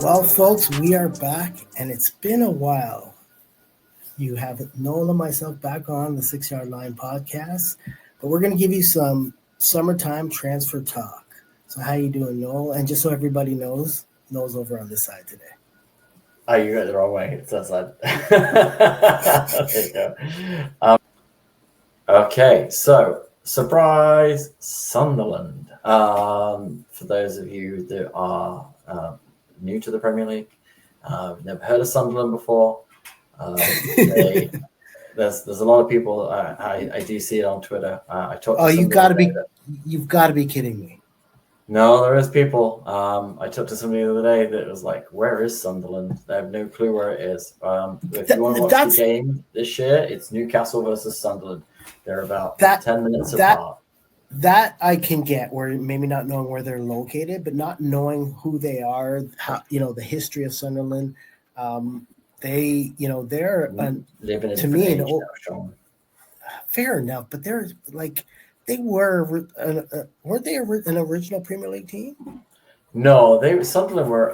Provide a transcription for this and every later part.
Well, folks, we are back, and it's been a while. You have Noel and myself back on the 6 Yard Line podcast, but we're going to give you some summertime transfer talk. So how you doing, Noel? And just so everybody knows, Noel's over on this side today. Oh, you got it the wrong way. It's that side. There you go. Okay, so surprise, Sunderland. For those of you that are new to the Premier League, never heard of Sunderland before. There's a lot of people. I do see it on Twitter. I talked. Oh, you've got to be kidding me. No, there is people. I talked to somebody the other day that was like, "Where is Sunderland?" They have no clue where it is. If you want to watch the game this year, it's Newcastle versus Sunderland. They're about 10 minutes apart. That I can get, where maybe not knowing where they're located, but not knowing who they are, how, the history of Sunderland. They're living in to me an old, fair enough, but they're like they were weren't they an original Premier League team? No, Sunderland were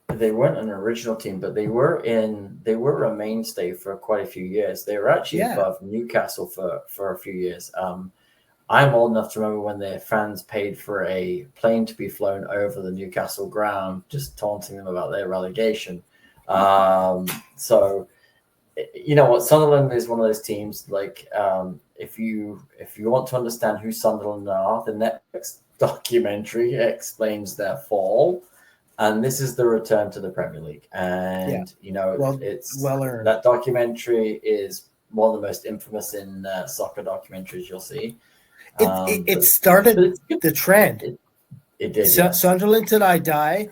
they weren't an original team, but they were a mainstay for quite a few years. They were actually above Newcastle for a few years. I'm old enough to remember when their fans paid for a plane to be flown over the Newcastle ground, just taunting them about their relegation. So, you know what, Sunderland is one of those teams. Like, if you want to understand who Sunderland are, the Netflix documentary explains their fall, and this is the return to the Premier League. And it's well earned. That documentary is one of the most infamous in soccer documentaries you'll see. It started the trend. It did. Sunderland Till I Die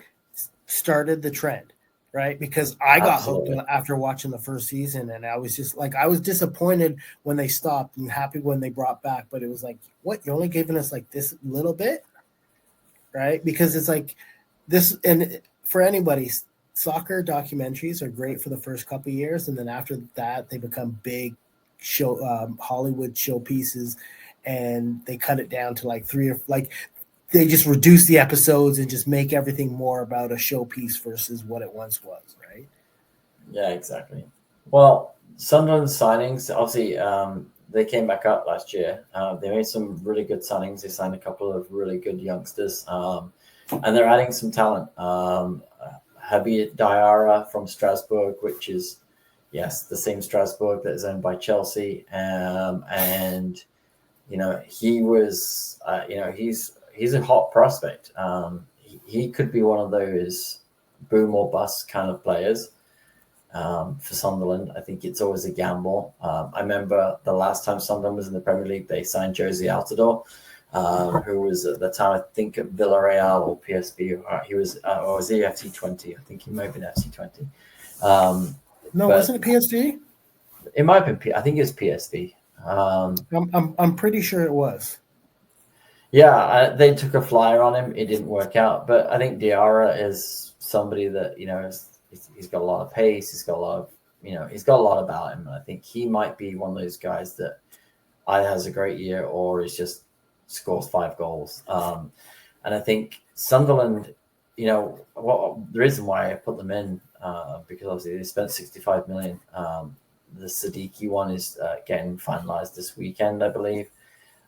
started the trend, right? Because I got hooked after watching the first season, and I was just like, I was disappointed when they stopped and happy when they brought back. But it was like, what? You're only giving us like this little bit, right? Because it's like this, and for anybody, soccer documentaries are great for the first couple of years, and then after that, they become big Hollywood showpieces. And they cut it down to like they just reduce the episodes and just make everything more about a showpiece versus what it once was, right? Yeah, exactly. Well, Sunderland signings, obviously, they came back up last year. They made some really good signings. They signed a couple of really good youngsters, and they're adding some talent. Habib Diarra from Strasbourg, which is, yes, the same Strasbourg that is owned by Chelsea, and he was, he's a hot prospect. He could be one of those boom or bust kind of players for Sunderland. I think it's always a gamble. I remember the last time Sunderland was in the Premier League, they signed Josie Altidore, who was at the time, I think, at Villarreal or PSV. He was, or was he FC20? I think he might have been FC20. Wasn't it PSV? It might have been. I think it was PSV. I'm pretty sure it was. Yeah, they took a flyer on him. It didn't work out, but I think Diarra is somebody that he's got a lot of pace. He's got a lot of he's got a lot about him. And I think he might be one of those guys that either has a great year or is just scores 5 goals. And I think Sunderland, the reason why I put them in because obviously they spent 65 million. The Siddiqui one is getting finalized this weekend, I believe.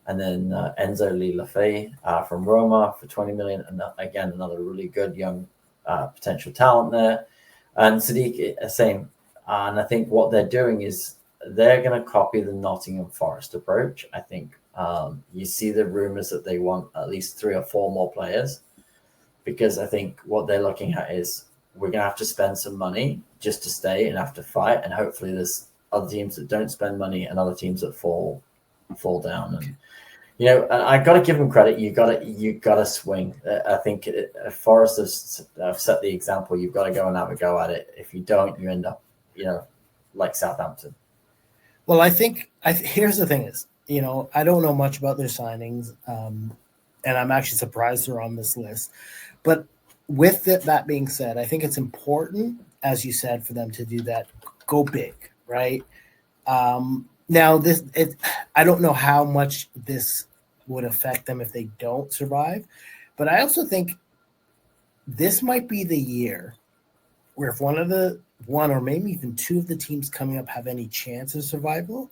And then Enzo Lafay from Roma for 20 million. And again, another really good young potential talent there. And Siddiqui, same. And I think what they're doing is they're going to copy the Nottingham Forest approach. I think you see the rumors that they want at least 3 or 4 more players, because I think what they're looking at is we're going to have to spend some money just to stay and have to fight. And hopefully there's other teams that don't spend money and other teams that fall down. And, You know, and I got to give them credit. You got to swing. I think Forest have set the example. You've got to go and have a go at it. If you don't, you end up, like Southampton. Well, I think here's the thing is, I don't know much about their signings, and I'm actually surprised they're on this list. But with that being said, I think it's important, as you said, for them to do that. Go big, right? Now, I don't know how much this would affect them if they don't survive, but I also think this might be the year where if one or maybe even two of the teams coming up have any chance of survival,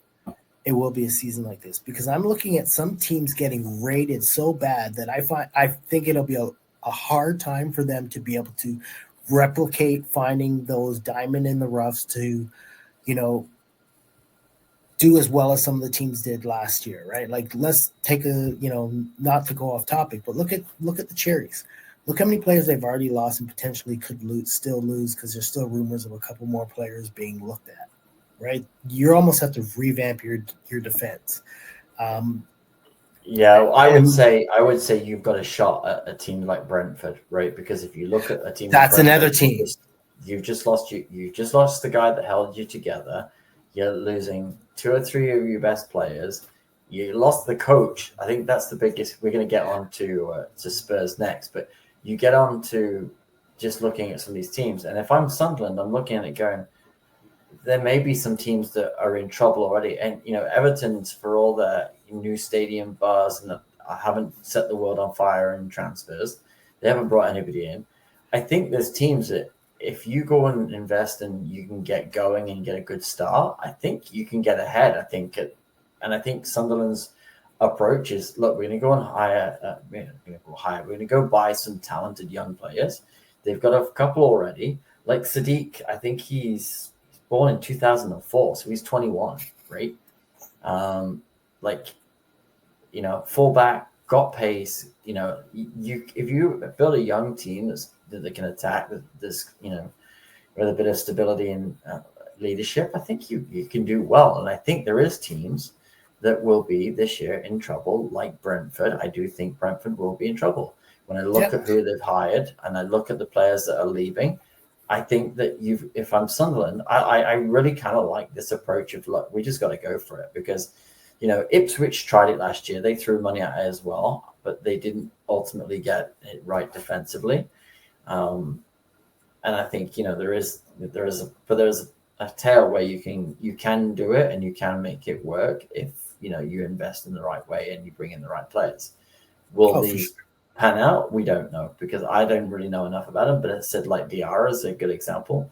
it will be a season like this, because I'm looking at some teams getting rated so bad that I think it'll be a hard time for them to be able to replicate finding those diamond in the roughs to, do as well as some of the teams did last year, right? Like, let's take not to go off topic, but look at the Cherries. Look how many players they've already lost and potentially could still lose, because there's still rumors of a couple more players being looked at, right? You almost have to revamp your defense. Yeah, I would say you've got a shot at a team like Brentford, right? Because if you look at a team, that's like Brentford, another team. You've just lost the guy that held you together. You're losing 2 or 3 of your best players. You lost the coach. I think that's the biggest. We're going to get on to Spurs next, but you get on to just looking at some of these teams. And if I'm Sunderland, I'm looking at it going, there may be some teams that are in trouble already. And, Everton's, for all their new stadium buzz and haven't set the world on fire in transfers, they haven't brought anybody in. I think there's teams that, if you go and invest and you can get going and get a good start, I think you can get ahead. I think Sunderland's approach is, look, we're going to go and hire. We're going to go buy some talented young players. They've got a couple already. Like Sadiq, I think he's born in 2004, so he's 21, right? Fullback, got pace. If you build a young team that can attack, this, with a bit of stability and leadership, I think you can do well. And I think there is teams that will be this year in trouble, like Brentford. I do think Brentford will be in trouble. When I look at who they've hired and I look at the players that are leaving, I think that if I'm Sunderland, I really kind of like this approach of, look, we just got to go for it, because Ipswich tried it last year. They threw money at it as well, but they didn't ultimately get it right defensively. And I think there is a tale where you can do it and you can make it work if you invest in the right way and you bring in the right players. Will these pan out? We don't know, because I don't really know enough about him. But it said, like, Diarra is a good example.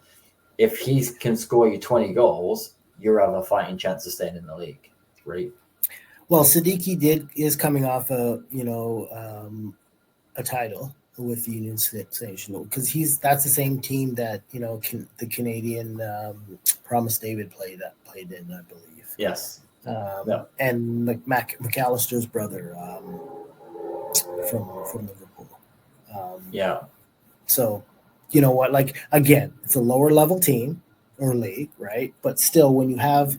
If he can score you 20 goals, you have a fighting chance of staying in the league, right? Well, Siddiqui is coming off a title with Union Station, because that's the same team that the Canadian Promise David played in, I believe. Yes. And McAllister's brother from Liverpool. So you know what? Like, again, it's a lower level team or league, right? But still, when you have,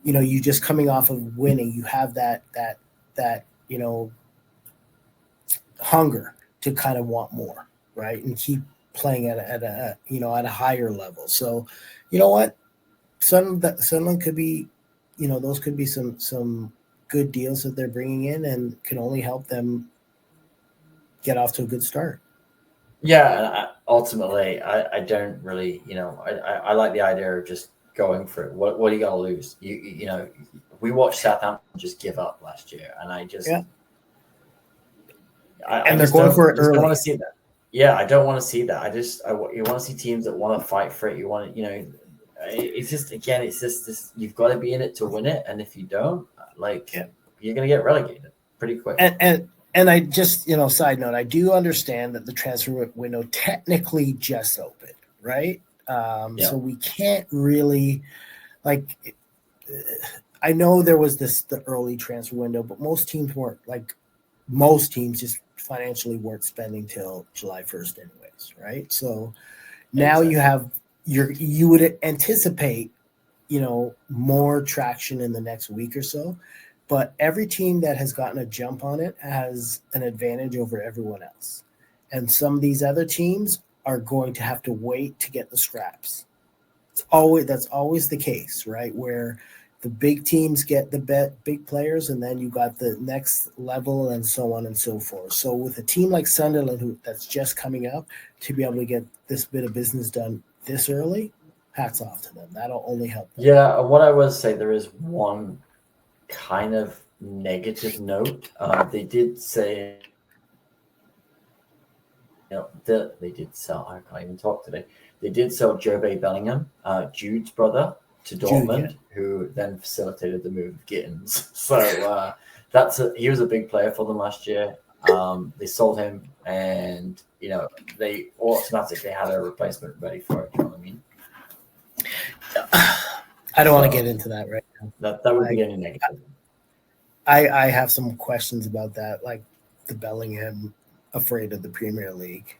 you just coming off of winning, you have that hunger to kind of want more, right? And keep playing at a higher level. So, you know what? Sunderland could be, those could be some good deals that they're bringing in, and can only help them get off to a good start. Yeah, ultimately, I don't really, I like the idea of just going for it. What do you got to lose? We watched Southampton just give up last year, and I just, and they're going for it early. I don't want to see that. Yeah, I don't want to see that. You want to see teams that want to fight for it. You want to, it's just this. You've got to be in it to win it, and if you don't, you're going to get relegated pretty quick. And I just, side note, I do understand that the transfer window technically just opened, right? So we can't really, I know there was the early transfer window, but most teams just financially weren't spending till July 1st anyways, right? So now you would anticipate, more traction in the next week or so. but every team that has gotten a jump on it has an advantage over everyone else. And some of these other teams are going to have to wait to get the scraps. That's always the case, right? Where the big teams get the big players, and then you got the next level, and so on and so forth. So with a team like Sunderland, that's just coming up, to be able to get this bit of business done this early, hats off to them. That'll only help them. Yeah, what I will say, there is one kind of negative note. They did say, that they did sell. I can't even talk today. They did sell Jobe Bellingham, Jude's brother, to Dortmund, who then facilitated the move of Gittins. So he was a big player for them last year. They sold him, and they automatically had a replacement ready for it. You know what I mean? I don't want to get into that right now. That would be any negative. I have some questions about that, like the Bellingham afraid of the Premier League.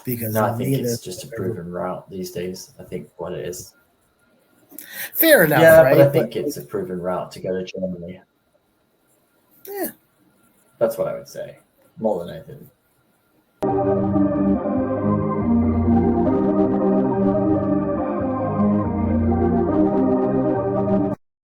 Because I think it's just a proven route these days. I think what it is. Fair enough, yeah, right? But I think it's a proven route to go to Germany. Yeah. That's what I would say, more than anything.